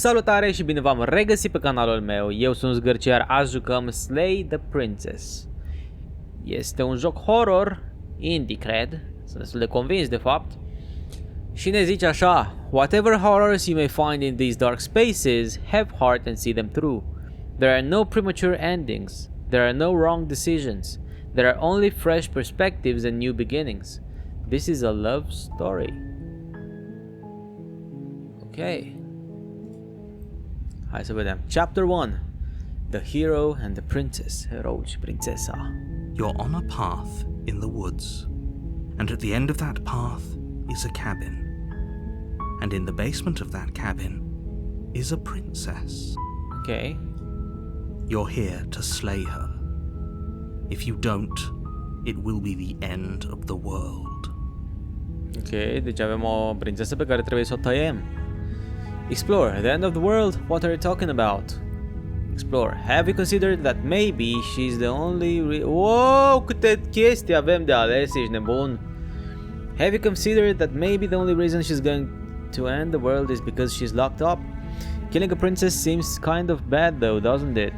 Salutare și bine v-am regăsit pe canalul meu. Eu sunt Zgârciar, azi jucăm Slay the Princess. Este un joc horror, indie cred, sunt destul de convins de fapt. Și ne zice așa: Whatever horrors you may find in these dark spaces, have heart and see them through. There are no premature endings. There are no wrong decisions. There are only fresh perspectives and new beginnings. This is a love story. Ok. Hai să vedem. Chapter 1. The Hero and the Princess. Erou și prințesa. You're on a path in the woods, and at the end of that path is a cabin. And in the basement of that cabin is a princess. Ok. You're here to slay her. If you don't, it will be the end of the world. Ok, deci avem o prințesă pe care trebuie să o tăiem. Explore. At the end of the world? What are you talking about? Explore. Have you considered that maybe she's the only Wow, câte chestii avem de ales, ești nebun. Have you considered that maybe the only reason she's going to end the world is because she's locked up? Killing a princess seems kind of bad though, doesn't it?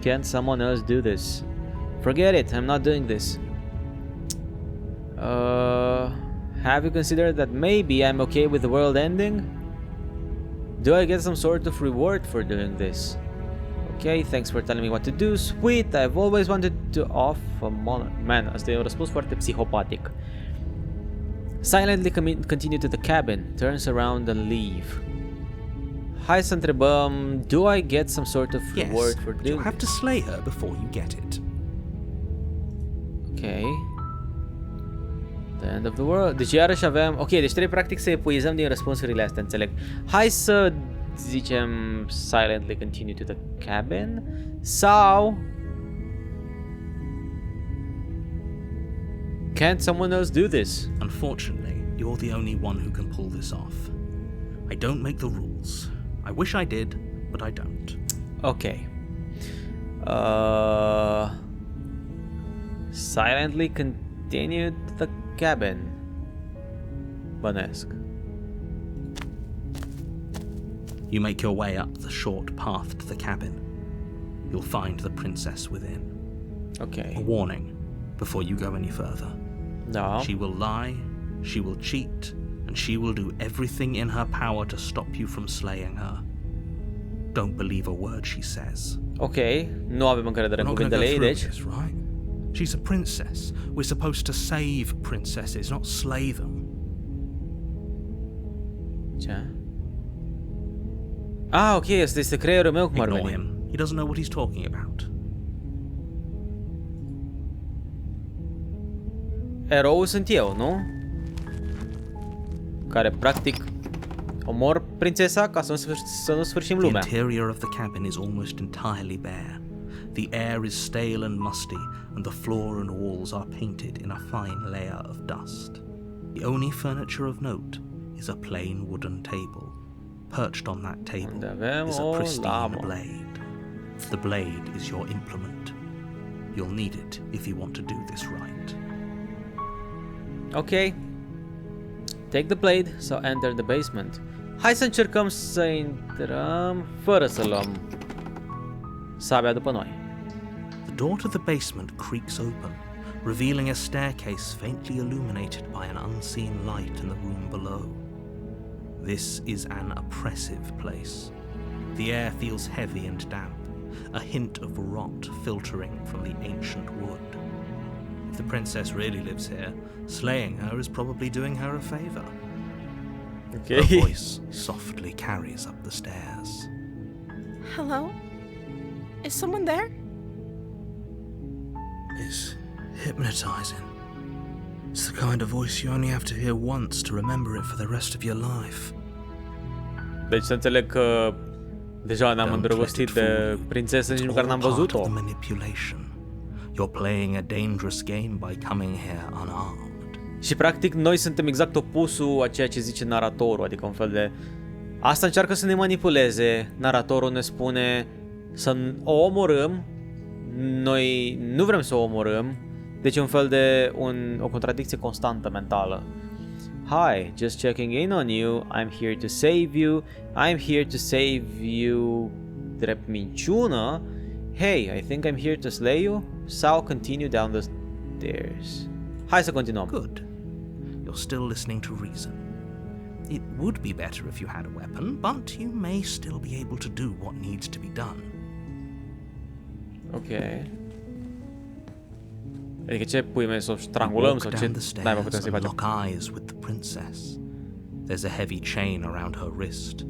Can't someone else do this? Forget it, I'm not doing this. Have you considered that maybe I'm okay with the world ending? Do I get some sort of reward for doing this? Okay, thanks for telling me what to do. Sweet, I've always wanted to off a man, asta e un răspuns foarte psihopatic. Silently continue to the cabin, turns around and leave. Hai să întrebăm, do I get some sort of reward for doing this? You have to slay her before you get it. Ok. The end of the world. Deci iarăși avem... Ok, deci trebuie practic să epuizăm din răspunsurile astea, înțeleg. Hai să zicem silently continue to the cabin. Sau... Can't someone else do this? Unfortunately, you're the only one who can pull this off. I don't make the rules. I wish I did, but I don't. Ok. Silently continue to the cabin. Bănesc. You make your way up the short path to the cabin. You'll find the princess within. Okay. A warning before you go any further. Da. She will lie, she will cheat, and she will do everything in her power to stop you from slaying her. Don't believe a word she says. Ok, nu avem încredere în cuvintele ei, deci. This, right? She's a princess. We're supposed to save princesses, not slay them. Ce? Ah, ok, asta este creierul meu cum ar Ignore veni. him. He doesn't know what he's talking about. Eroul sunt eu, nu? Care practic omor prințesa ca să nu sfârșim lumea. The interior of the cabin is almost entirely bare. The air is stale and musty, and the floor and walls are painted in a fine layer of dust. The only furniture of note is a plain wooden table. Perched on that table is a pristine blade. The blade is your implement. You'll need it if you want to do this right. Ok. Take the blade, so enter the basement. Hai să încercăm să intrăm fără să luăm sabia după noi. The door to the basement creaks open, revealing a staircase faintly illuminated by an unseen light in the room below. This is an oppressive place. The air feels heavy and damp, a hint of rot filtering from the ancient wood. If the princess really lives here, slaying her is probably doing her a favor. Okay. Her voice softly carries up the stairs. Hello? Is someone there? It's hypnotizing. It's the kind of voice you only have to hear once to remember it for the rest of your life. Deci să înțeleg că deja ne-am îndrăgostit de prințesă, nici măcar n-am văzut-o. You're playing a dangerous game by coming here unarmed. Și practic noi suntem exact opusul a ceea ce zice naratorul, adică un fel de... Asta încearcă să ne manipuleze, naratorul ne spune să o omorâm, noi nu vrem să o omorâm, deci un fel de o contradicție constantă mentală. Hi, just checking in on you. I'm here to save you. I'm here to save you. Drept minciună. Hey, I think I'm here to slay you. Sau continue down the stairs. Hai să continuăm. Good. You're still listening to reason. It would be better if you had a weapon, but you may still be able to do what needs to be done. Ok. Adică ce pui mei, să o strangulăm sau ce n-ai putem să-i facem? Lock eyes with the princess. There's a heavy chain around her wrist,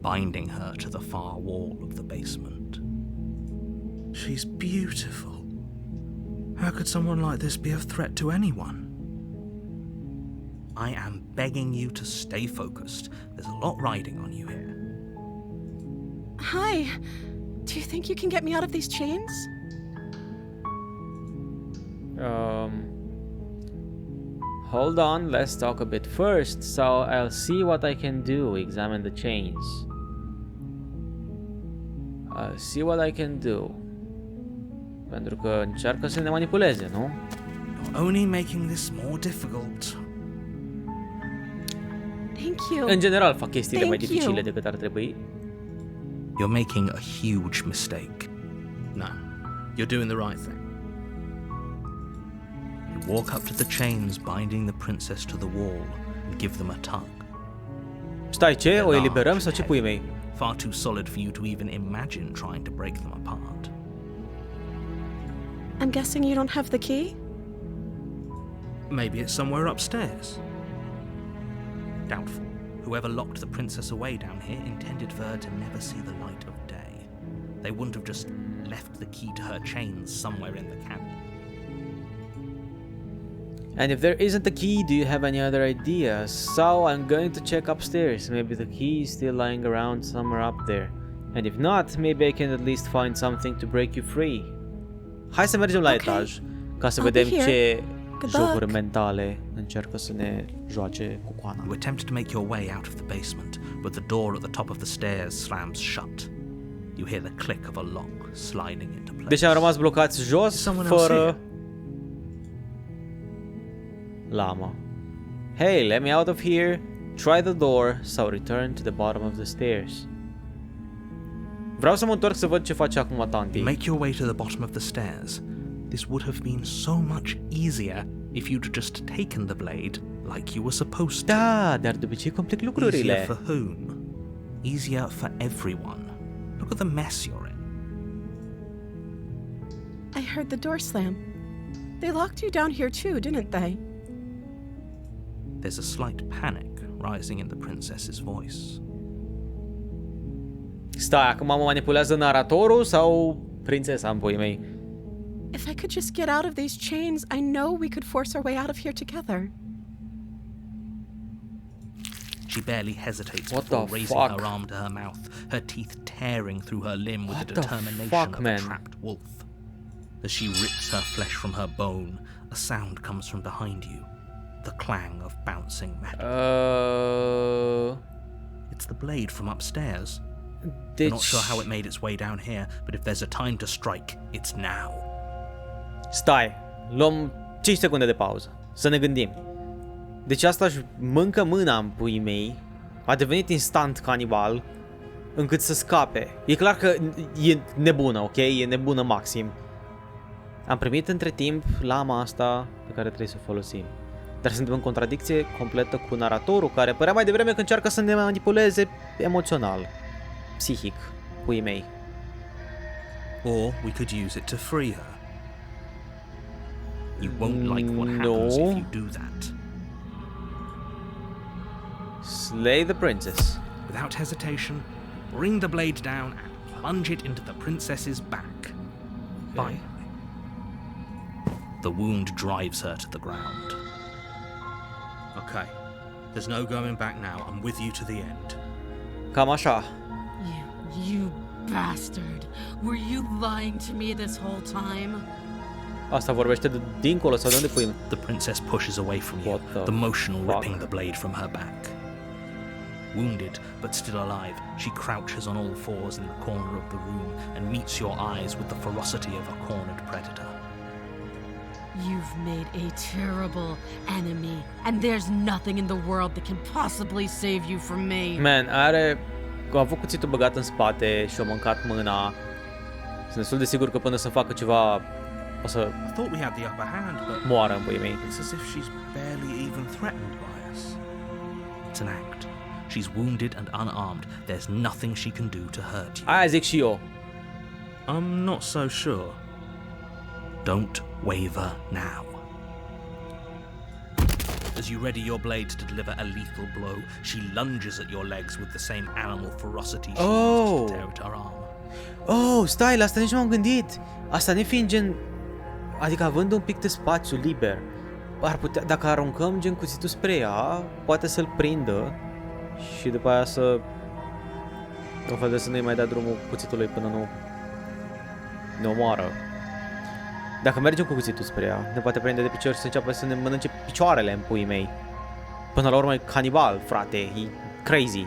binding her to the far wall of the basement. She's beautiful. How could someone like this be a threat to anyone? I am begging you to stay focused. There's a lot riding on you here. Hi. Do you think you can get me out of these chains? Hold on, let's talk a bit first. So I'll see what I can do. Examine the chains. I'll see what I can do. Pentru că încearcă să ne manipuleze, nu? You're only making this more difficult. Thank you. În general fac chestiile mai Thank dificile you. decât ar trebui. You're making a huge mistake. No, you're doing the right thing. You walk up to the chains binding the princess to the wall and give them a tug. Stai, ce? They're O eliberăm large sau and ce pui heavy, mei? far too solid for you to even imagine trying to break them apart. I'm guessing you don't have the key? Maybe it's somewhere upstairs. Doubtful. Whoever locked the princess away down here intended for her to never see the light of day. They wouldn't have just left the key to her chains somewhere in the cabin. And if there isn't a key, do you have any other ideas? So I'm going to check upstairs. Maybe the key is still lying around somewhere up there. And if not, maybe I can at least find something to break you free. Hai să mergem la etaj ca să I'll vedem be here. ce Good jocuri luck. mentale încearcă să ne joace cu coana. You attempt to make your way out of the basement, but the door at the top of the stairs slams shut. You hear the click of a lock sliding into place. Deci am rămas blocați jos, Someone else fără here. lama. Hey, let me out of here. Try the door, sau return to the bottom of the stairs. Vreau să mă întorc să văd ce face acum tanti. You make your way to the bottom of the stairs. This would have been so much easier if you'd just taken the blade like you were supposed to. Da, dar de obicei complic lucrurile. Easier for whom? Easier for everyone. Look at the mess you're in. I heard the door slam. They locked you down here too, didn't they? There's a slight panic rising in the princess's voice. Stai, acum mă manipulează naratorul sau prințesa în puii mei? If I could just get out of these chains, I know we could force our way out of here together. She barely hesitates What before the raising fuck? her arm to her mouth, her teeth tearing through her limb with What the the determination fuck, of man? a trapped wolf. As she rips her flesh from her bone, a sound comes from behind you, the clang of bouncing metal. It's the blade from upstairs. Deci... You're not sure how it made its way down here, but if there's a time to strike, it's now. Stai, luăm 5 secunde de pauză, să ne gândim. Deci asta își mâncă mâna în puii mei, a devenit instant canibal, încât să scape. E clar că e nebună, ok? E nebună maxim. Am primit între timp lama asta pe care trebuie să o folosim. Dar suntem în contradicție completă cu naratorul, care părea mai devreme că încearcă să ne manipuleze emoțional, psihic, puii mei. Or we could use it to free her. You won't like what happens if you do that. Slay the princess. Without hesitation, bring the blade down and plunge it into the princess's back. Finally, the wound drives her to the ground. Okay, there's no going back now. I'm with you to the end. Cam așa. You bastard! Were you lying to me this whole time? Asta vorbește de dincolo sau de unde pui? The princess pushes away from you, What the motion fuck? ripping the blade from her back. Wounded, but still alive, she crouches on all fours in the corner of the room and meets your eyes with the ferocity of a cornered predator. You've made a terrible enemy, and there's nothing in the world that can possibly save you from me. Man, a avut cuțitul băgat în spate și a mâncat mâna. Sunt destul de sigur că până să facă ceva o să I thought we had the upper hand, but moară în puii mei. it's as if she's barely even threatened by us. It's an act. She's wounded and unarmed. There's nothing she can do to hurt you. Aia zic și eu. I'm not so sure. Don't waver now. As you ready your blade to deliver a lethal blow, she lunges at your legs with the same animal ferocity she used to tear at her arm. Oh, stai, la asta nici nu m-am gândit. Asta ne fiind gen... Adică având un pic de spațiu liber, ar putea, dacă aruncăm gen cuțitul spre ea, poate să-l prindă și după aia să... O fel de să nu-i mai dea drumul cuțitului până nu... ne omoară. Dacă mergem cu cuțitul spre ea, ne poate prinde de picior și să înceapă să ne mănânce picioarele în puii mei. Până la urmă e canibal, frate, e crazy.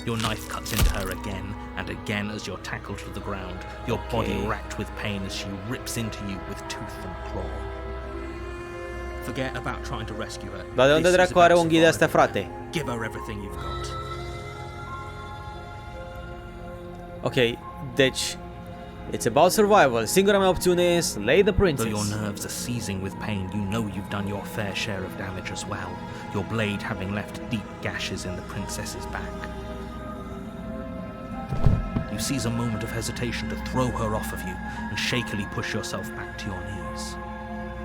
Your knife cuts into her again and again as you're tackled to the ground, your body racked with pain as she rips into you with tooth and claw. Forget about trying to rescue her. Dar de unde This is dracu are about unghiile astea, surviving. frate? Give her everything you've got. Ok, deci... It's about survival. Singura mea opțiune e slay the Though princess. your nerves are seizing with pain, you know you've done your fair share of damage as well, your blade having left deep gashes in the princess's back. You seize a moment of hesitation to throw her off of you and shakily push yourself back to your knees.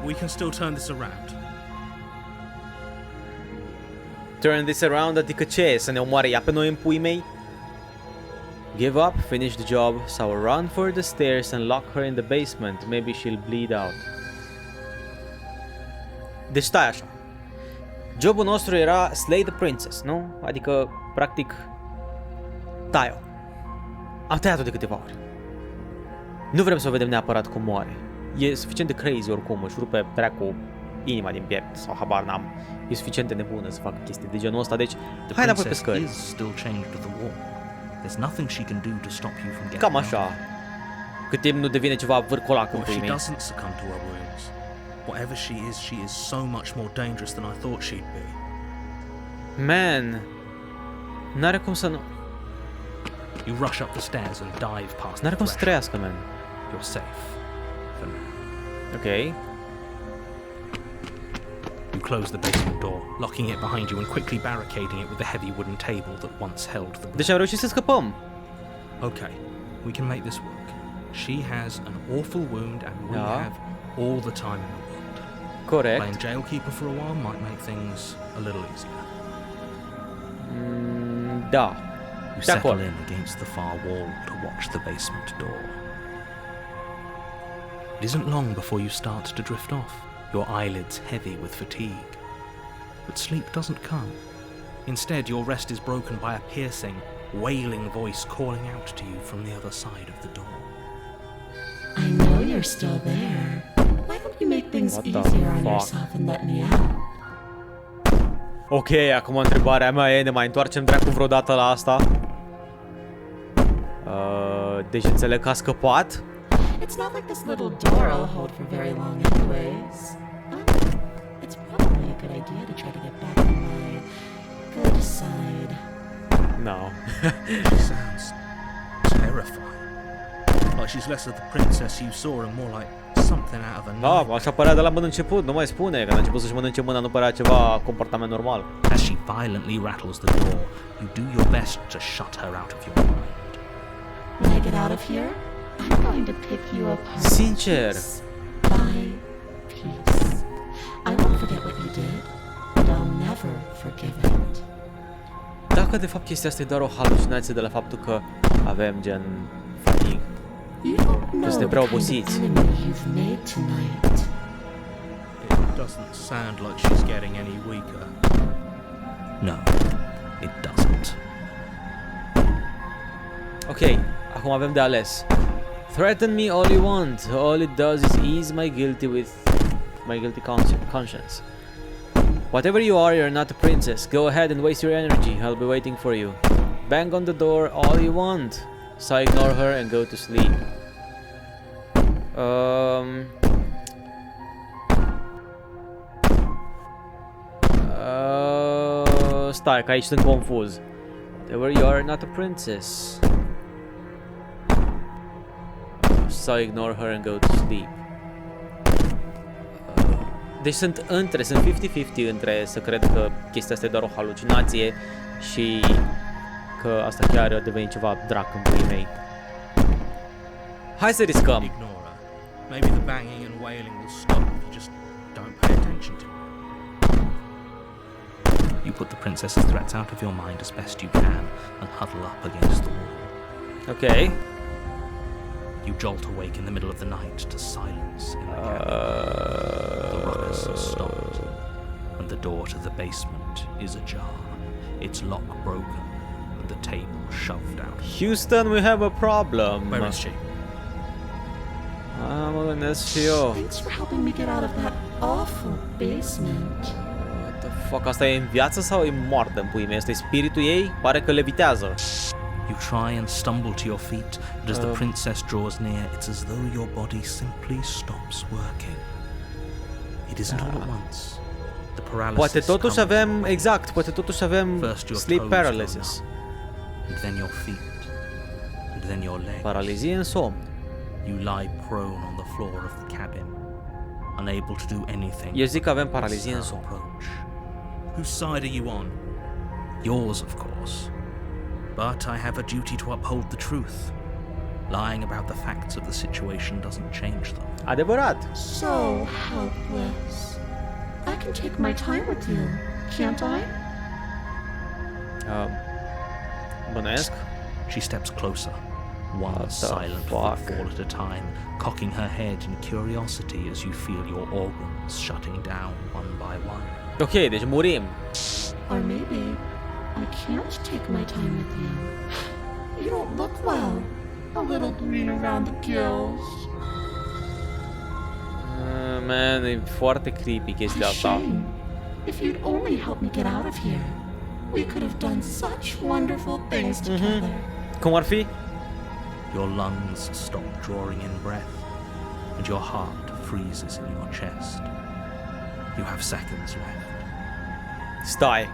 We can still turn this around. Turn this around, adică ce? Să ne omoare ea pe noi în puii mei? Give up, finish the job, so I'll run for the stairs and lock her in the basement. Maybe she'll bleed out. Deci stai așa. Jobul nostru era slay the princess, nu? Adică, practic, tai-o. Am tăiat-o de câteva ori. Nu vrem să o vedem neapărat cum moare. E suficient de crazy oricum, își rupe dracu inima din piept sau habar n-am. E suficient de nebună să facă chestii de genul ăsta, deci The hai înapoi pe princess scări. is still chained to the wall. There's nothing she can do to stop you from getting Cam out. așa. Cât timp nu devine ceva vârcolac în What if puii she mei. doesn't succumb to her wounds? Whatever she is so much more dangerous than I thought she'd be. Man, n-are cum să nu... You rush up the stairs and dive past N-are the cum să threshold. trăiască, man. You're safe. For now. Ok. You close the basement door, locking it behind you and quickly barricading it with the heavy wooden table that once held the room. Deci am reușit să scăpăm. Okay, we can make this work. She has an awful wound and we Yeah. have all the time in the world. Corect. Playing jailkeeper for a while might make things a little easier. Da. You De settle acord. in against the far wall to watch the basement door. It isn't long before you start to drift off, your eyelids heavy with fatigue. But sleep doesn't come. Instead, your rest is broken by a piercing, wailing voice calling out to you from the other side of the door. I know you're still there. Why don't you make things What the easier on fuck? yourself and let me out? Ok, acum întrebarea mea e, ne mai întoarcem dracu vreodată la asta? Deci înțeleg că a scăpat? It's not like this little door will hold for very long anyways. It's probably a good idea to try to get back on my good side. No. She sounds terrifying. Like she's less of the princess you saw and more like something out of a Da, nightmare. așa părea de la bun început, nu mai spune, că a început să-și mănânce mâna, nu părea ceva comportament normal. As she violently rattles the door, you do your best to shut her out of your mind. When I get out of here, I'm going to pick you apart. Sincer. Piece by piece. I won't forget what you did, and I'll never forgive it. Dacă de fapt chestia asta e doar o halucinație de la faptul că avem gen fatigue. You don't know Suntem the prea kind of obosiți. enemy you've made tonight. It doesn't sound like she's getting any weaker. No, it doesn't. Ok, acum avem de ales. Threaten me all you want. All it does is ease my guilty conscience. Whatever you are, you're not a princess. Go ahead and waste your energy. I'll be waiting for you. Bang on the door all you want. So I ignore her and go to sleep. stai, că aici sunt confuz. Whatever you are, not a princess. So ignore her and go to sleep. Deci sunt 50-50 între să cred că chestia asta e doar o halucinație și că asta chiar a devenit ceva drac în puii mei. Hai să riscăm. Ignore her. Maybe the banging and wailing will stop if you just don't pay attention to it. You put the princess's threats out of your mind as best you can and huddle up against the wall. Ok. You jolt awake in the middle of the night to silence in the cabin. The ruckus has stopped, and the door to the basement is ajar, its lock broken, and the table shoved out. Houston, we have a problem. Where is she? Mă gândesc și eu. Thanks for helping me get out of that awful basement. What the fuck, asta e în viață sau e moartă în puii mei? Asta e spiritul ei? Pare că levitează. You try and stumble to your feet, but as the princess draws near, it's as though your body simply stops working. It isn't all at once. The paralysis Poate totuși comes avem, your way. exact, poate totuși avem First your sleep toes go paralysis. numb, and then your feet, and then your legs. Paralizie în somn. You lie prone on the floor of the cabin, unable to do anything. Eu zic că avem paralizie în somn. Approach. Whose side are you on? Yours, of course. But I have a duty to uphold the truth. Lying about the facts of the situation doesn't change them. Adevărat. So helpless. I can take my time with you, can't I? Bănuiesc. She steps closer, one What the silent fuck? footfall at a time, cocking her head in curiosity as you feel your organs shutting down one by one. Ok, deci murim. Or maybe I can't take my time with you. You don't look well. A little green around the gills. Man, e foarte creepy chestia A asta. shame. If you'd only help me get out of here, we could have done such wonderful things together. Cum ar fi? Your lungs stop drawing in breath, and your heart freezes in your chest. You have seconds left. Stai.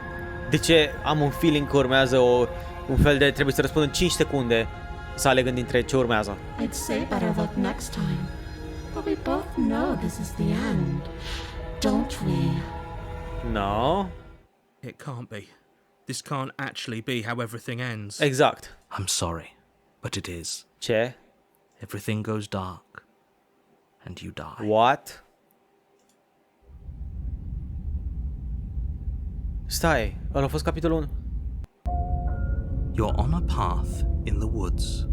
De ce am un feeling că urmează un fel de trebuie să răspund în 5 secunde să alegând dintre ce urmează? I'd say better luck next time. But we both know this is the end, don't we? No. It can't be. This can't actually be how everything ends. Exact. I'm sorry, but it is. Ce? Everything goes dark, and you die. What? Stai, ăla a fost capitolul 1. You're on a path in the woods,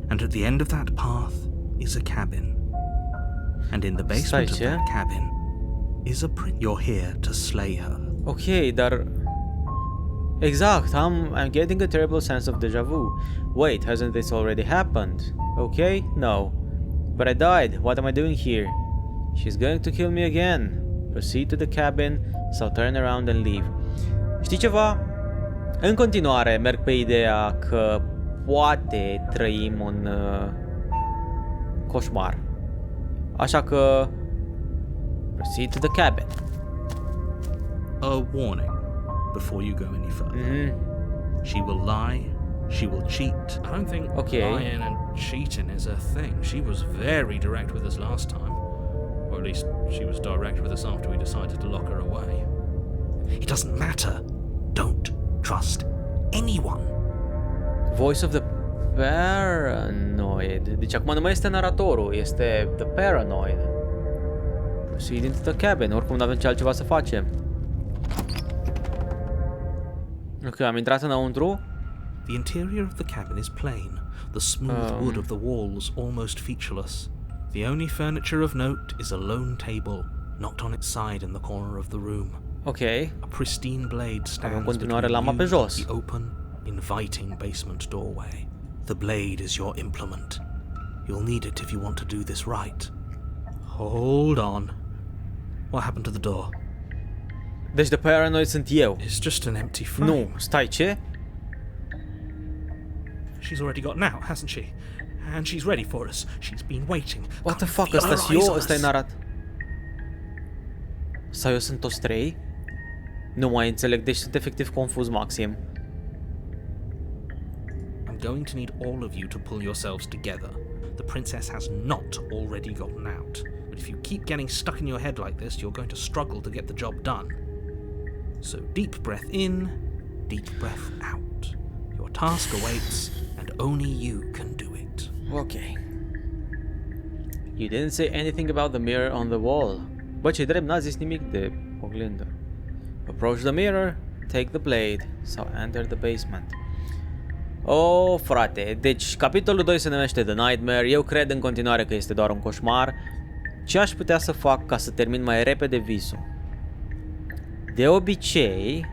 and at the end of that path is a cabin. And in the basement of that cabin is a prince. You're here to slay her. Ok, dar... Exact, I'm getting a terrible sense of deja vu. Wait, hasn't this already happened? Okay, no. But I died, what am I doing here? She's going to kill me again. Proceed to the cabin, so turn around and leave. Știi ceva? În continuare merg pe ideea că poate trăim un coșmar. Așa că... Proceed to the cabin. A warning before you go any further. She will lie, she will cheat. I don't think lying and cheating is a thing. She was very direct with us last time. Or at least she was direct with us after we decided to lock her away. It doesn't matter. Don't trust anyone. Voice of the Paranoid. Deci acum nu mai este naratorul, este The Paranoid. Proceed into the cabin. Oricum nu avem ce altceva să facem. Ok, am intrat înăuntru. The interior of the cabin is plain, the smooth wood of the walls almost featureless. The only furniture of note is a lone table, knocked on its side in the corner of the room. Ok. A pristine blade stands în continuare between lama pe you and jos. the open, inviting basement doorway. The blade is your implement. You'll need it if you want to do this right. Hold on. What happened to the door? Deci The Paranoid sunt eu. It's just an empty frame. Nu, stai, ce? She's already gotten out, hasn't she? And she's ready for us. She's been waiting. What the Can't fuck, feel her ăsta-s eyes eu? on Ăsta e us. narat. Sau eu sunt toți trei? Nu mai înțeleg, deci sunt efectiv confuz maxim. I'm going to need all of you to pull yourselves together. The princess has not already gotten out. But if you keep getting stuck in your head like this, you're going to struggle to get the job done. So deep breath in, deep breath out. Your task awaits, and only you can do it. Ok. You didn't say anything about the mirror on the wall. Bă, ce drept, n-a zis nimic de oglindă. Approach the mirror, take the blade, sau enter the basement. Oh, frate, deci capitolul 2 se numește The Nightmare, eu cred în continuare că este doar un coșmar. Ce aș putea să fac ca să termin mai repede visul? De obicei...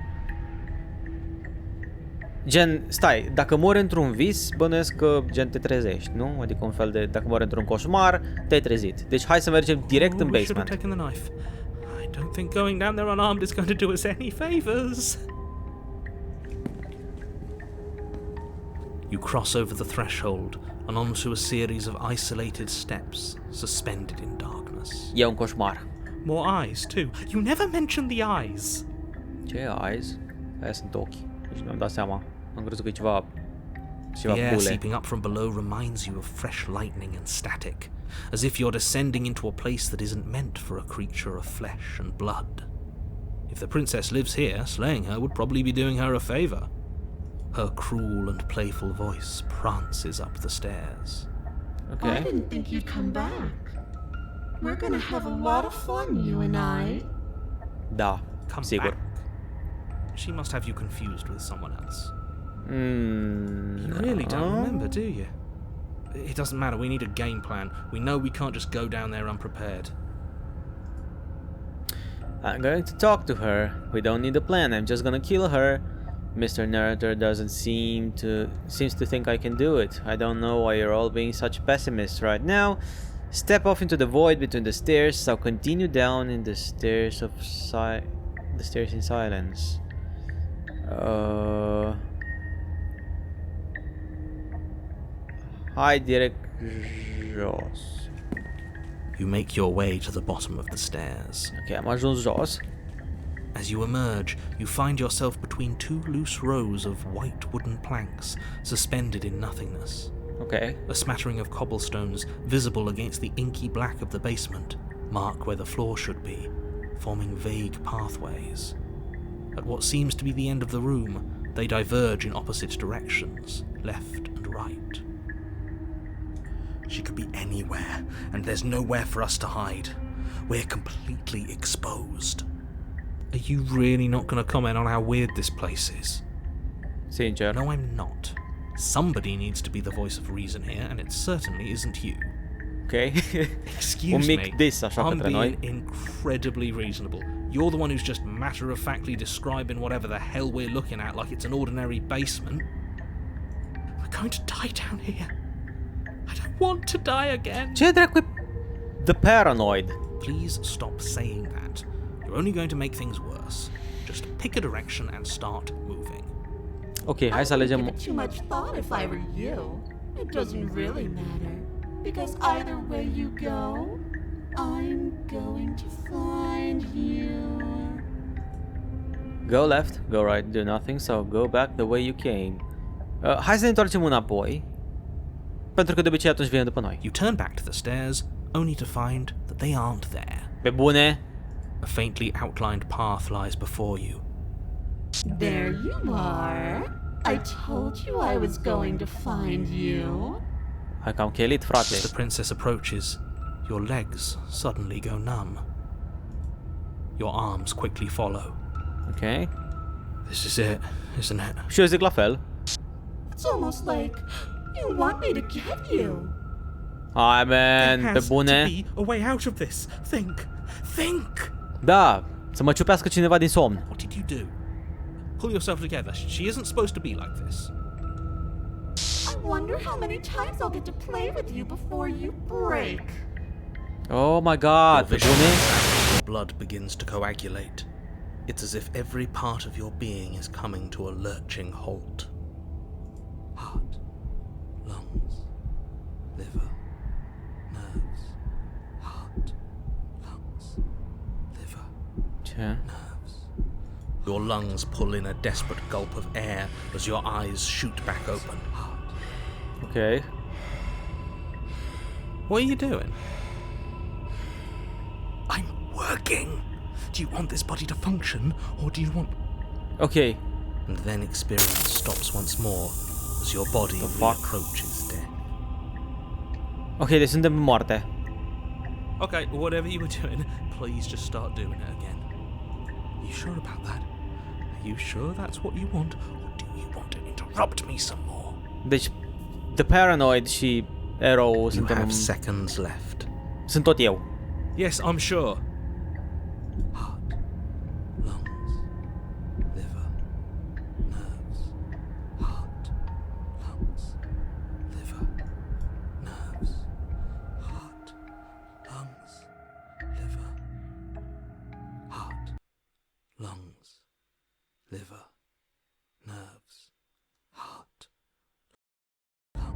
Gen, stai, dacă mori într-un vis, bănuiesc că gen te trezești, nu? Adică un fel de, dacă mori într-un coșmar, te-ai trezit. Deci hai să mergem direct în basement. I don't think going down there unarmed is going to do us any favors. You cross over the threshold and onto a series of isolated steps suspended in darkness. E un coșmar. More eyes, too. You never mentioned the eyes. Ce eyes? Aia sunt ochi. Deci mi-am dat seama. Am crezut că e ceva The air bule. seeping up from below reminds you of fresh lightning and static, as if you're descending into a place that isn't meant for a creature of flesh and blood. If the princess lives here, slaying her would probably be doing her a favor. Her cruel and playful voice prances up the stairs. I Ok. didn't think you'd come back. We're gonna have a lot of fun, you and I. Da, Come sigur. back. She must have you confused with someone else. You No. really don't remember, do you? It doesn't matter, we need a game plan. We know we can't just go down there unprepared. I'm going to talk to her. We don't need a plan. I'm just gonna kill her. Mr. Narrator doesn't seems to think I can do it. I don't know why you're all being such pessimists right now. Step off into the void between the stairs, so continue down in the stairs in silence. Hai direct jos. You make your way to the bottom of the stairs. Ok, am ajuns jos. As you emerge, you find yourself between two loose rows of white wooden planks, suspended in nothingness. Ok. A smattering of cobblestones, visible against the inky black of the basement, mark where the floor should be, forming vague pathways. At what seems to be the end of the room, they diverge in opposite directions, left and right. She could be anywhere, and there's nowhere for us to hide. We're completely exposed. Are you really not going to comment on how weird this place is? Sincer. No, I'm not. Somebody needs to be the voice of reason here, and it certainly isn't you. Ok. Excuse Un mic me, diss așa I'm către being noi. incredibly reasonable. You're the one who's just matter-of-factly describing whatever the hell we're looking at like it's an ordinary basement. We're going to die down here. I don't want to die again. Ce dracu e The Paranoid? Please stop saying that. You're only going to make things worse. Just pick a direction and start moving. Ok, hai să I wouldn't alegem... give it too much thought if I were you. It doesn't really matter. Because either way you go, I'm going to find you. Go left, go right, do nothing, so go back the way you came. Hai să ne întoarcem înapoi. Pentru că de obicei atunci vine după noi. You turn back to the stairs, only to find that they aren't there. Pe bune? A faintly outlined path lies before you. There you are. I told you I was going to find you. Hai că am chelit, As frate. the princess approaches, your legs suddenly go numb. Your arms quickly follow. Ok. This is it, isn't it? Și eu zic la fel. It's almost like you want me to get you. Hai, man, There pe has bune. to be a way out of this. Think! Da, să mă ciupească cineva din somn. What did you do? Pull yourself together. She isn't supposed to be like this. I wonder how many times I'll get to play with you before you break. Oh my god, pe Your vision bune? cracks, your blood begins to coagulate. It's as if every part of your being is coming to a lurching halt. Heart, lungs, liver, nerves, heart, lungs, liver, Ce? nerves, Your lungs pull in a desperate gulp of air as your eyes shoot back open. Ok. What are you doing? I'm working. Do you want this body to function, or do you want... Ok. And then experience stops once more as your body approaches death. Ok, deci suntem în moarte. Okay, whatever you were doing, please just start doing it again. You sure about that? Are you sure that's what you want, or do you want to interrupt me some more? Deci, The Paranoid și Arrow You suntem have în... seconds left. Sunt tot eu. Yes, I'm sure. Heart, lungs, liver, nerves. Heart, lungs, liver, nerves. Heart, lungs, liver. Heart, lungs, liver, nerves. Heart.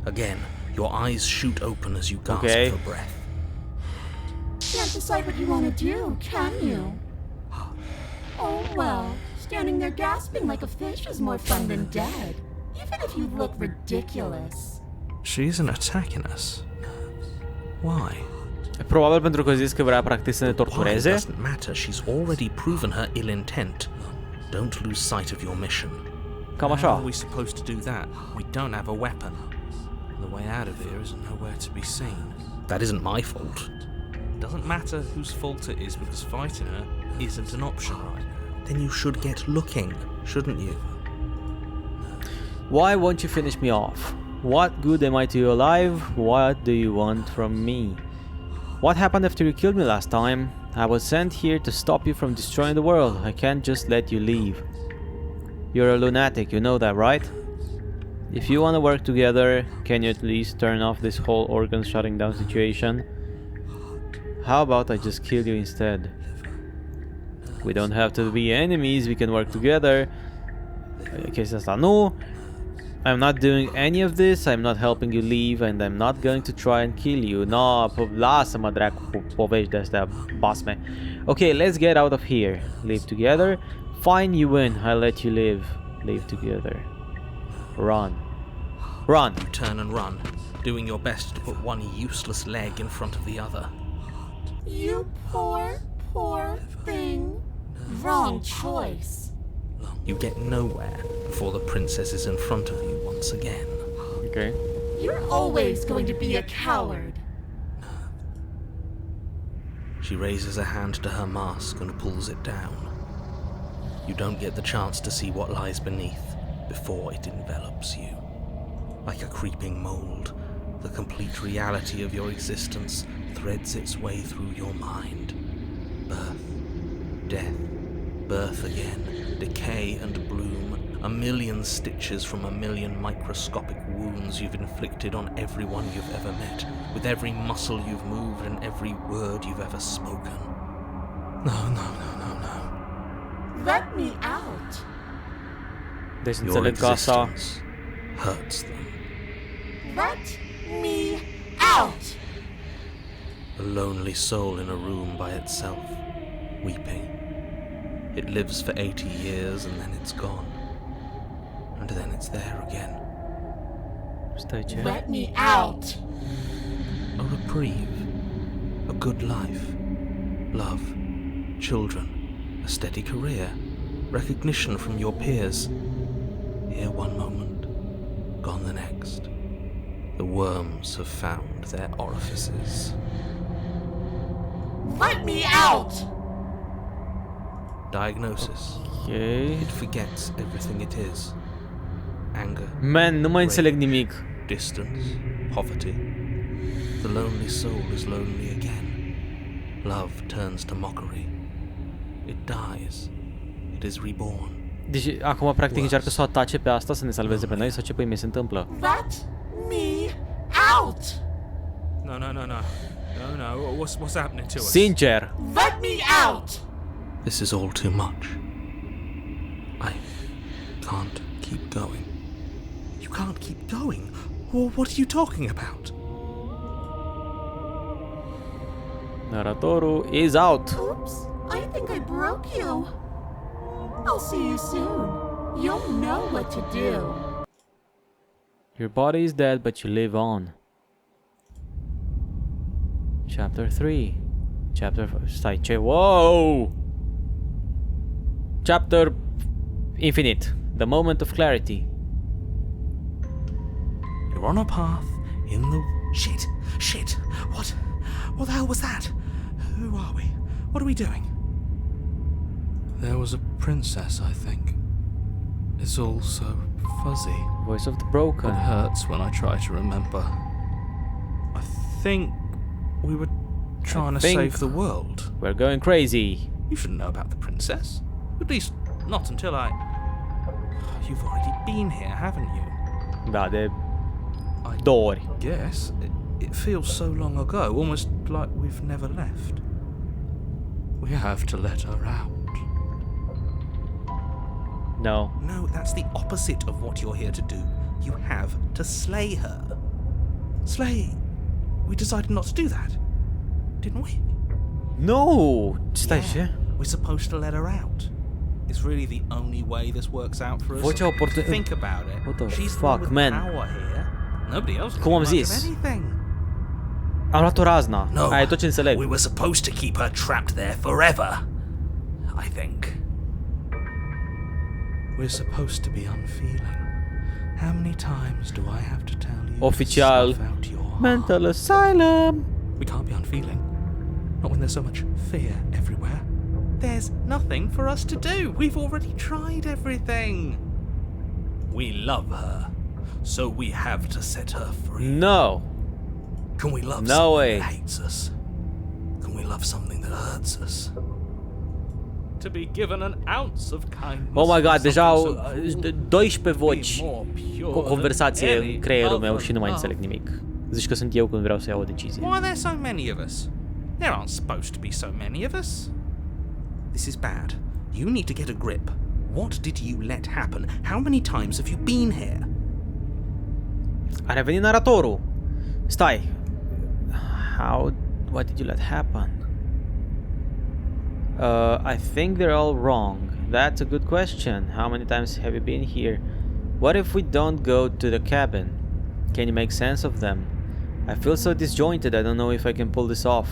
Again, your eyes shoot open as you gasp Okay. for breath. Can't decide what you want to do, can you? Oh well, standing there gasping like a fish is more fun than dead. Even if you look ridiculous. She isn't attacking us. Why? Probabil pentru că zis că vrea practic să ne Why tortureze. doesn't matter. She's already proven her ill intent. Don't lose sight of your mission. Cam How așa. are we supposed to do that? We don't have a weapon. The way out of here is nowhere to be seen. That isn't my fault. Doesn't matter whose fault it is because fighting her isn't an option right now. Then you should get looking, shouldn't you? Why won't you finish me off? What good am I to you alive? What do you want from me? What happened after you killed me last time? I was sent here to stop you from destroying the world. I can't just let you leave. You're a lunatic, you know that, right? If you want to work together, can you at least turn off this whole organ shutting down situation? How about I just kill you instead? We don't have to be enemies, we can work together. Chestia asta nu. I'm not doing any of this, I'm not helping you leave, and I'm not going to try and kill you. No, lasă-mă dracu cu povești de-astea basme. Okay, let's get out of here. Live together. Fine, you win. I'll let you live. Live together. Run. Run. You turn and run, doing your best to put one useless leg in front of the other. You poor, poor thing. Wrong choice. You get nowhere before the princess is in front of you once again. Okay. You're always going to be a coward. She raises a hand to her mask and pulls it down. You don't get the chance to see what lies beneath before it envelops you. Like a creeping mold, the complete reality of your existence threads its way through your mind. Birth, death, birth again, decay and bloom, a million stitches from a million microscopic wounds you've inflicted on everyone you've ever met, with every muscle you've moved and every word you've ever spoken. No. Let me out. Deci Your înțeleg că asta... existence hurts them. Let me out. A lonely soul in a room by itself, weeping. It lives for 80 years and then it's gone. And then it's there again. Stai ce? Let me out. A reprieve. A good life. Love. Children. A steady career. Recognition from your peers. Here one moment. Gone the next. The worms have found their orifices. Let me out. Diagnosis. Ok. It forgets everything it is. Anger, Man, nu mai înțeleg nimic. distance, poverty. The lonely soul is lonely again. Love turns to mockery. It dies. It is reborn. Deci acum practic încearcă să o atace pe asta, să ne salveze pe noi, sau ce păi mi se întâmplă? Let me out. No. What's happening to us? Sincer! Let me out. This is all too much. I can't keep going. You can't keep going? Well, what are you talking about? Naratorul is out. Oops. I think I broke you. I'll see you soon. You'll know what to do. Your body is dead, but you live on. Chapter 3. Chapter 4. Stai, ce? Wow! Chapter Infinite. The moment of clarity. You're on a path in the... Shit! Shit! What the hell was that? Who are we? What are we doing? There was a princess, I think. It's all so fuzzy. Voice of the broken. It hurts when I try to remember. I think we were trying to save the world. We're going crazy. You shouldn't know about the princess. At least, not until I... You've already been here, haven't you? Da, de I 2 ori. guess. It feels so long ago, almost like we've never left. We have to let her out. No. No, that's the opposite of what you're here to do. You have to slay her. Slay? We decided not to do that, didn't we? No! Stai, ce? We're supposed to let her out. It's really the only way this works out for us. Vocea Think about it. What the She's the fuck, one with man? power here. Nobody else Cum am can do much zis. of anything. Am luat-o razna. No, Aia e tot ce înțeleg. we were supposed to keep her trapped there forever. I think. We're supposed to be unfeeling. How many times do I have to tell you Oficial. to snuff out your heart? Mental asylum. We can't be unfeeling. Not when there's so much fear everywhere. There's nothing for us to do. We've already tried everything. We love her, so we have to set her free. No. Can we love No something way. that hates us? Can we love something that hurts us? To be given an ounce of kindness. Oh my god, deja au something so 12 voci. be more pure O conversație than în any creierul meu other și nu mai love. înțeleg nimic. Zici că sunt eu când vreau să iau o decizie. Why are there so many of us? There aren't supposed to be so many of us. This is bad. You need to get a grip. What did you let happen? How many times have you been here? A revenit naratorul. Stai. What did you let happen? I think they're all wrong. That's a good question. How many times have you been here? What if we don't go to the cabin? Can you make sense of them? I feel so disjointed, I don't know if I can pull this off.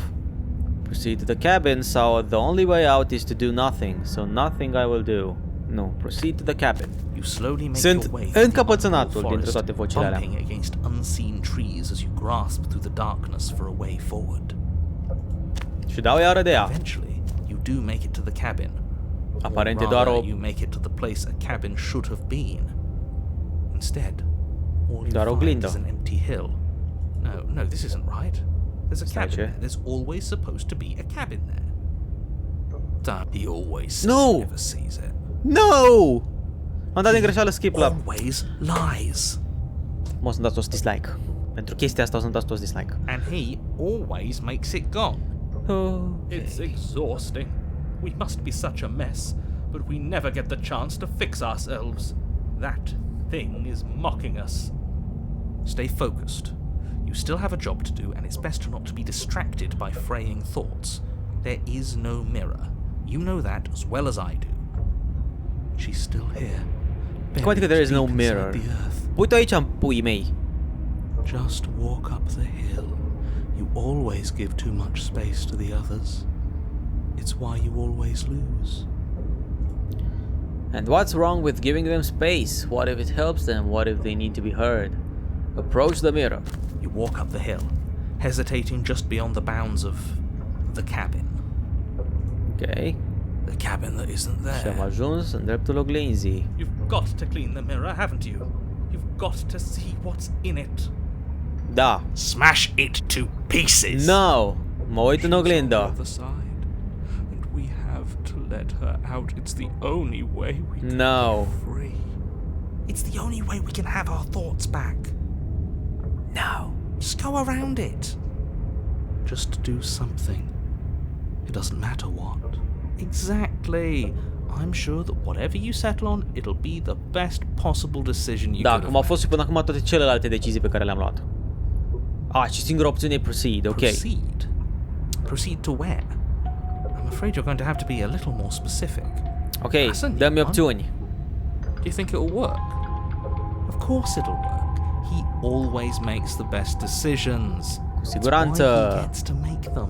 Proceed to the cabin, so the only way out is to do nothing, so nothing I will do. No, proceed to the cabin. You slowly make Sunt your way through the încăpățânatul unknown dintre toate forest, vocile alea. bumping against unseen trees as you grasp through the darkness for a way forward. Și dau iară de ea. Eventually, you do make it to the cabin. Aparent e Or doar rather, o... you make it to the place a cabin should have been. Instead, all Doar o you find oglindă. is an empty hill. No, this isn't right. There's a cabin ce? there. There's always supposed to be a cabin there. He always says No! he never sees it. No! Am dat din greșeală skip la... Always lies. O să-mi dați toți dislike. Pentru chestia asta o să-mi dați toți dislike. And he always makes it gone. It's exhausting. We must be such a mess, but we never get the chance to fix ourselves. That thing is mocking us. Stay focused. You still have a job to do, and it's best not to be distracted by fraying thoughts. There is no mirror. You know that as well as I do. She's still here. Cum adică there is no buried deep mirror? inside the earth. Uite aici în puii mei. Just walk up the hill. You always give too much space to the others. It's why you always lose. And what's wrong with giving them space? What if it helps them? What if they need to be heard? Approach the mirror. You walk up the hill, hesitating just beyond the bounds of the cabin. Ok. The cabin that isn't Și am there. ajuns în dreptul oglinzii. You've got to clean the mirror, haven't you? You've got to see what's in it. Da. Smash it to pieces. No! Mă uit în On the oglindă. other side, and we have to let her out. It's the only way we can No. be free. It's the only way we can have our thoughts back. No. Just go around it. Just do something. It doesn't matter what. Exactly. I'm sure that whatever you settle on, it'll be the best possible decision you Da, could cum have au fost și până acum toate celelalte decizii pe care le-am luat. Și singura opțiune e proceed, ok. Proceed? Proceed to where? I'm afraid you're going to have to be a little more specific. Ok, That's a new dă-mi one. opțiuni. Do you think it'll work? Of course it'll work. He always makes the best decisions. Cu It's siguranță. why he gets to make them.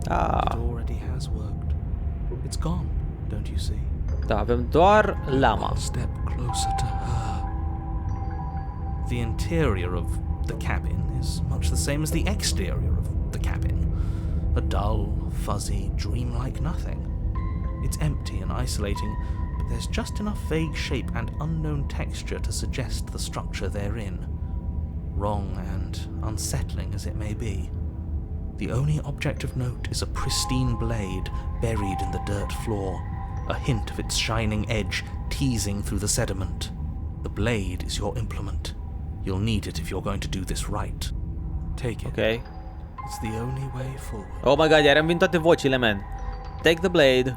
Da, It already has worked. It's gone, don't you see? da, avem doar lama. One step closer to her. The interior of the cabin is much the same as the exterior of the cabin. A dull, fuzzy, dreamlike nothing. It's empty and isolating, but there's just enough vague shape and unknown texture to suggest the structure therein. Wrong and unsettling as it may be. The only object of note is a pristine blade buried in the dirt floor, a hint of its shining edge teasing through the sediment. The blade is your implement. You'll need it if you're going to do this right. Take it. Ok. It's the only way forward. Oh my god, iar îmi vin toate vocile, man. Take the blade.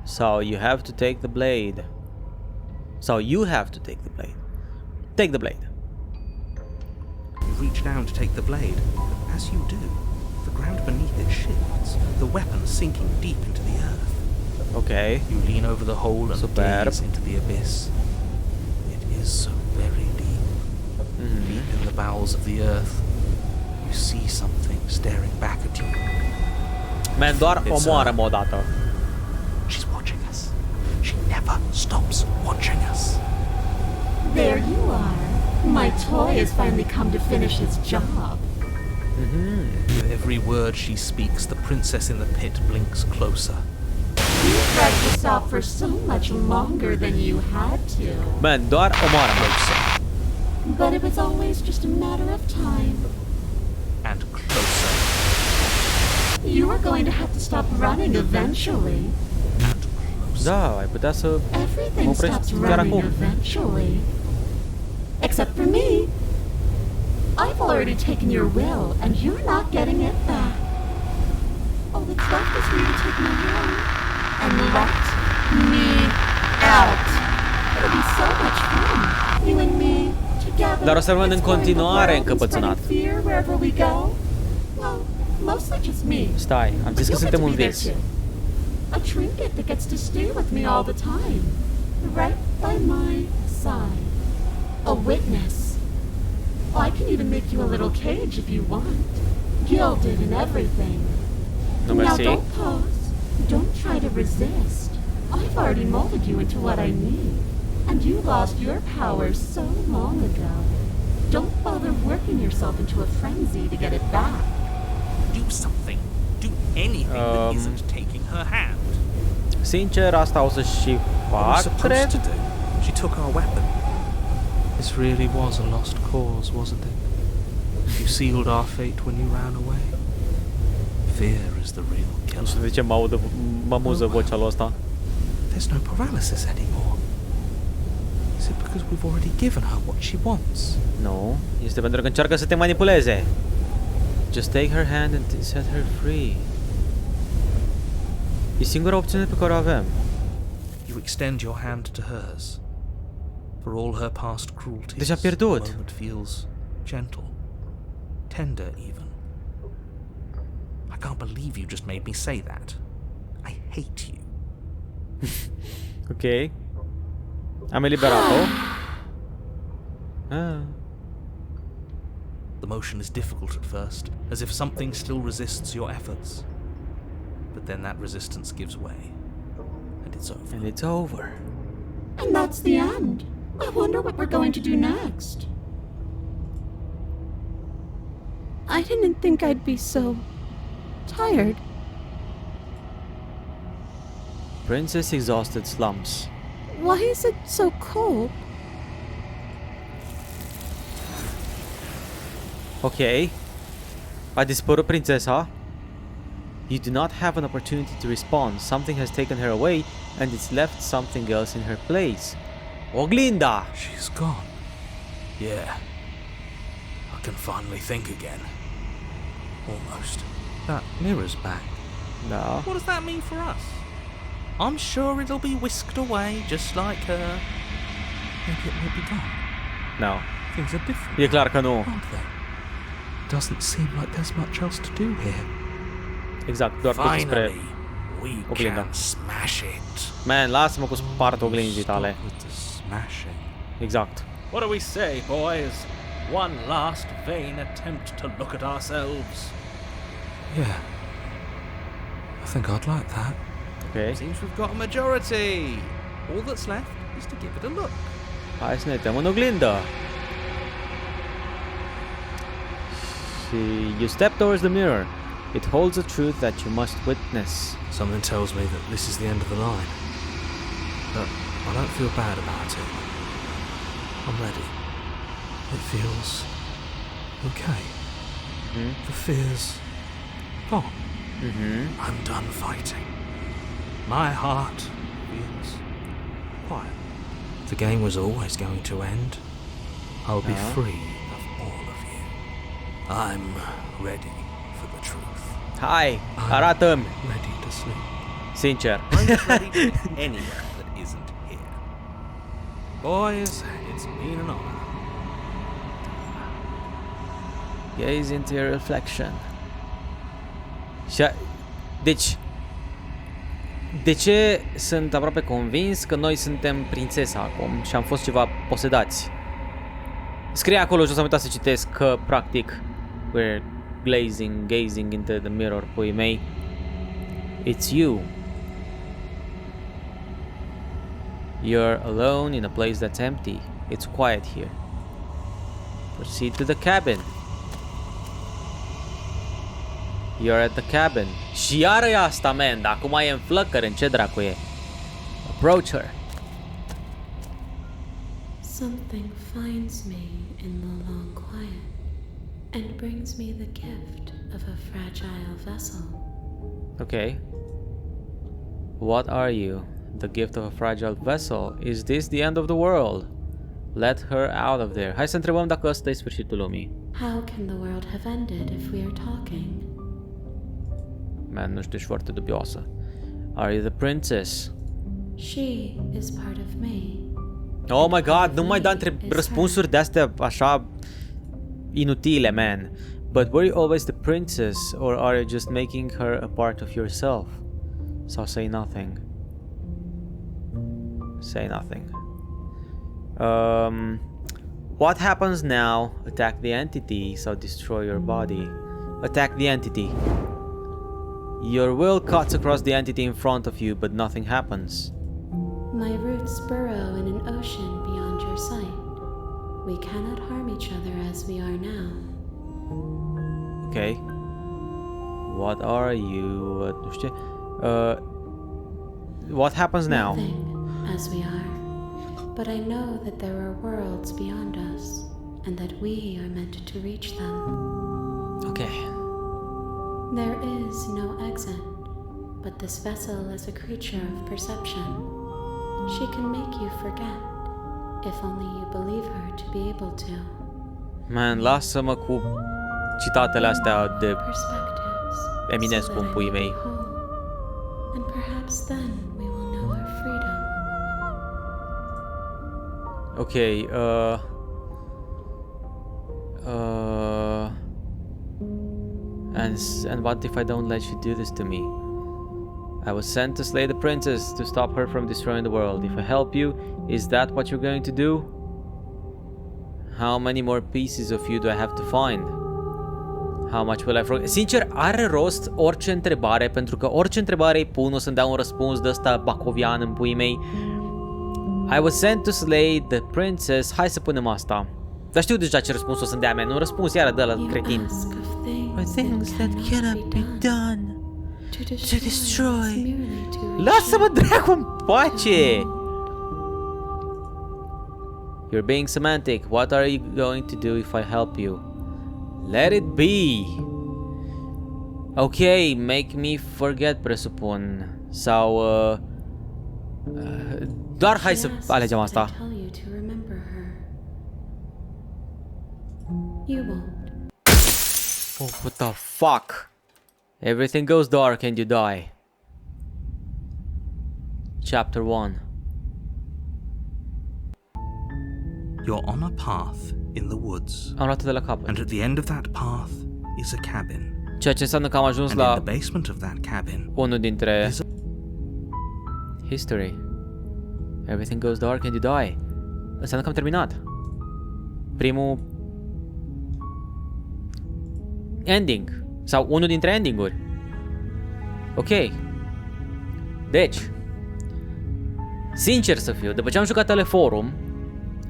So you have to take the blade. So you have to take the blade. Take the blade. You reach down to take the blade, but as you do, the ground beneath it shifts, the weapon sinking deep into the earth. Ok. You lean over the hole and Superb. gaze into the abyss. It is so very deep. Deep in the bowels of the earth, you see something staring back at you. Man, doar It's, omoară-mă odată. She's watching us. She never stops watching us. There you are. My toy has finally come to finish its job. With every word she speaks, the princess in the pit blinks closer. You dragged this out for so much longer than you had to. Man, doar omoară-mă. But it was always just a matter of time. And closer. You are going to have to stop running eventually. And closer. Da, ai putea să... Everything Oprești stops chiar running acum. eventually. Except for me. I've already taken your will, and you're not getting it back. All that's left is for you to take my hand and let me out. It'll be so much fun. You and me together. Dar o să rămân în exploring the continuare world and încăpățânat. spreading fear wherever we go. Well, mostly just me. Stai, am zis că You'll suntem get to un be there vis. too. A trinket that gets to stay with me all the time. Right by my side. A witness. I can even make you a little cage if you want. Gilded and everything. No, Now merci. don't pose. Don't try to resist. I've already molded you into what I need. And you lost your power so long ago. Don't bother working yourself into a frenzy to get it back. Do something. Do anything that isn't taking her hand. Sincer, asta o să și What are we fac, supposed cred. to do? She took our weapon. This really was a lost cause, wasn't it? You sealed our fate when you ran away. Fear is the real Nu știu killer. de ce mă amuză vocea lui ăsta. There's no paralysis anymore. Is it because we've already given her what she wants? Nu, este pentru că încearcă să te manipuleze. Just take her hand and set her free. E singura opțiune pe care o avem. You extend your hand to hers. For all her past cruelties, Deja pierdut. the moment feels gentle, tender even. I can't believe you just made me say that. I hate you. Ok. Am eliberat-o. Ah. The motion is difficult at first, as if something still resists your efforts. But then that resistance gives way, and it's over. And it's over. And that's the end. I wonder what we're going to do next. I didn't think I'd be so tired. Princess exhausted slumps. Why is it so cold? Ok. A dispărut prințesa. You do not have an opportunity to respond. Something has taken her away and it's left something else in her place. Oglinda! She's gone. Yeah. I can finally think again. Almost. That mirror's back. Da. What does that mean for us? I'm sure it'll be whisked away just like her. Maybe it will be gone. No. Things are different, E clar că nu. aren't they? Doesn't seem like there's much else to do here. Exact, doar tot spre... Finally, We oglinda. can smash it. Man, lasă-mă cu spart oglinzii tale. Stop with the smashing. Exact. What do we say, boys? One last vain attempt to look at ourselves. Yeah. I think I'd like that. Ok. Seems we've got a majority. All that's left is to give it a look. Hai să ne uităm în oglindă. Și you step towards the mirror. It holds a truth that you must witness. Something tells me that this is the end of the line. But I don't feel bad about it. I'm ready. It feels okay. The fear's gone. I'm done fighting. My heart feels quiet. The game was always going to end. I'll be free of all of you. I'm ready for the truth. Hai, arată-mi. Ready to sleep. Sincer. I'm ready to be anywhere that isn't here. Boys, it's been an honor. Gaze into your reflection. Deci, de ce sunt aproape convins că noi suntem prințesa acum și am fost ceva posedați? Scrie acolo jos, am uitat să citesc că, practic, we're gazing into the mirror, puii mei. It's you. You're alone in a place that's empty. It's quiet here. Proceed to the cabin. You're at the cabin. Și iară e asta, man. Dar acum e în flăcări. În ce dracu e? Approach her. Something finds me in the long quiet and brings me the gift of a fragile vessel. Okay. What are you? The gift of a fragile vessel. Is this the end of the world? Let her out of there. Hai să întrebăm dacă ăsta e sfârșitul lumii. How can the world have ended if we are talking? Man, nu știu, ești foarte dubioasă. Are you the princess? She is part of me. Oh my god, nu mai da răspunsuri de-astea așa inutile, man. But were you always the princess, or are you just making her a part of yourself? So say nothing. Say nothing. What happens now? Attack the entity, so destroy your body. Attack the entity. Your will cuts across the entity in front of you, but nothing happens. My roots burrow in an ocean beyond your sight. We cannot harm each other as we are now. Okay. What are you? What happens now? Nothing, as we are. But I know that there are worlds beyond us, and that we are meant to reach them. Okay. There is no exit, but this vessel is a creature of perception. She can make you forget, if only you believe her to be able to. Man, lasă-mă cu citatele astea de Perspectives, Eminescu so în that I puii may mei. be whole. And perhaps then we will know our freedom. Okay, and what if I don't let you do this to me? I was sent to slay the princess to stop her from destroying the world. If I help you, is that what you're going to do? How many more pieces of you do I have to find? How much will I forget? Sincer, are rost orice întrebare, pentru că orice întrebare îi pun o să-mi dea un răspuns de ăsta bacovian în puii mei. I was sent to slay the princess. Hai să punem asta. Dar știu deja ce răspuns o să-mi dea, man. Un răspuns iară de la cretin. Ask of Things that cannot be done. To destroy. is merely to reach Lasă-mă dracu în pace! You're being semantic. What are you going to do if I help you? Let it be. Ok, make me forget, presupun. Sau... doar hai să alegem asta. I tell you to remember her. You won't. Oh, what the fuck? Everything goes dark and you die. Chapter 1. You're on a path in the woods, Am luat de la capăt. and at the end of that path is a cabin. Ceea ce înseamnă că am ajuns And in la the basement of that cabin unul dintre is a History. Everything goes dark and you die. Înseamnă că am terminat. Primul ending. Sau unul dintre endinguri. Ok. Deci, sincer să fiu, după ce am jucat Teleforum,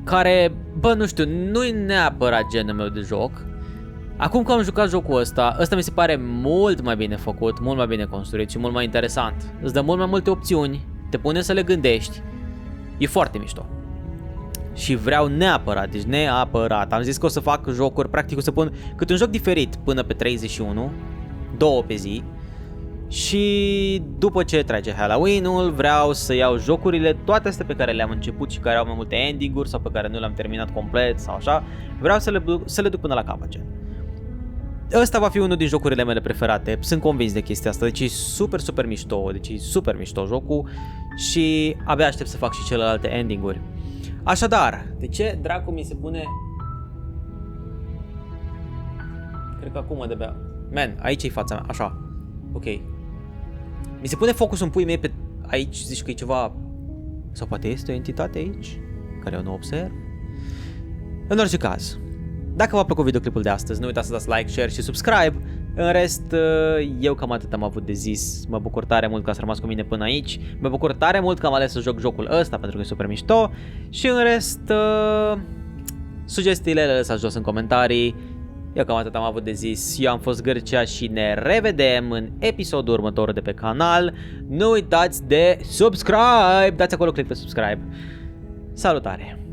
care, bă, nu știu, nu-i neapărat genul meu de joc, acum că am jucat jocul ăsta mi se pare mult mai bine făcut, mult mai bine construit și mult mai interesant. Îți dă mult mai multe opțiuni, te pune să le gândești, e foarte mișto. Și vreau neapărat, deci neapărat, am zis că o să fac jocuri, practic o să pun cât un joc diferit până pe 31, 2 pe zi. Și după ce trece Halloween-ul, vreau să iau jocurile, toate astea pe care le-am început și care au mai multe ending-uri sau pe care nu le-am terminat complet sau așa, vreau să le duc până la capăt. Ăsta va fi unul din jocurile mele preferate, sunt convins de chestia asta, deci e super, super mișto, deci e super mișto jocul și abia aștept să fac și celelalte ending-uri. Așadar, de ce dracu mi se pune... Cred că acum de-abia... Man, aici e fața mea, așa, ok. Mi se pune focusul în puii mei pe aici, zici că e ceva... Sau poate este o entitate aici, care eu nu observ. În orice caz, dacă v-a plăcut videoclipul de astăzi, nu uitați să dați like, share și subscribe. În rest, eu cam atât am avut de zis. Mă bucur tare mult că ați rămas cu mine până aici. Mă bucur tare mult că am ales să joc jocul ăsta pentru că e super mișto. Și în rest, sugestiile le lăsați jos în comentarii. Eu cam atât am avut de zis. Eu am fost Gârcea și ne revedem în episodul următor de pe canal. Nu uitați de subscribe! Dați acolo click pe subscribe. Salutare!